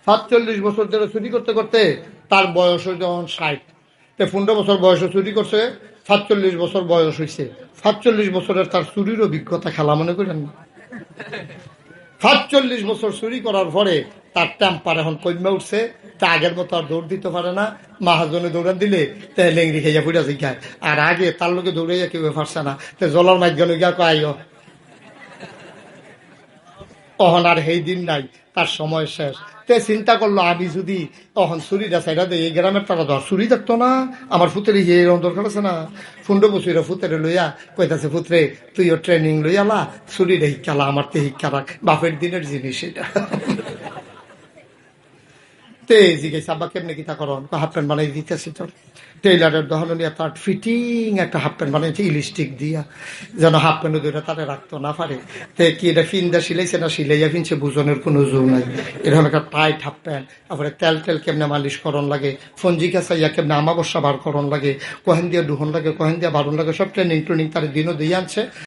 47 বছর ধরে চুরি করতে করতে তার বয়স যখন 60, 15 বছর বয়সে চুরি করছে, 47 বছর বয়স হয়েছে। 47 বছরের তার চুরির অভিজ্ঞতা খেলা মনে করেন না। 47 বছর চুরি করার পরে তার টেম্পার এখন কমে উঠছে, তা আগের মতো আর দৌড় দিতে পারে না। মাহাজনে দৌড়ান দিলে তে লেংড়ি খাইয়া ফুটা শিখায়, আর আগে তার লোকে দৌড়াইয়া কেউ পারছে না, তে জলার মাঝখানে গিয়া আইও তখন আর সেই দিন নাই, তার সময় শেষ। তে চিন্তা করলো আমি যদি তখন চুরিটা সাইডা দেয়, এই গ্রামের তারা ধর চুরি থাকতো না, আমার ফুতের এরকম দরকার আছে না। 15 বছর ফুতেরে লইয়া কইতাছে, ফুতরে তুইও ট্রেনিং লইয়ালা, চুরিটা শিক্ষালা, আমার তো শিক্ষা রাখ, বাপের দিনের জিনিস এটা। তে জিজ্ঞেস আব্বা কেমনে কিতা করন, হাফ প্যান্ট বানাই দিতেছি তোর। টেইলারের দহন নিয়ে তার ফিটিং একটা হাফ প্যান্ট বানিয়েছে ইলিস্টিক দিয়া, যেন হাফ প্যান্ট দুইটা তারে রাখতো না পারে। তে কি এটা ফিন্দা সিলাইছে না সিলাইয়া ফিনছে বুঝনের কোনো জোর নাই। এরকম একটা টাইট হাফ প্যান্ট, তারপরে তেল টেল কেমনে মালিশ করন লাগে, ফঞ্জিকা চাইয়া কেমনে আমাবস্যা বার করন লাগে, কহেন দিয়ে দুহন লাগে, কহেন দিয়ে বারণ লাগে, সব ট্রেনিং তার দিনও দিয়ে আনছে।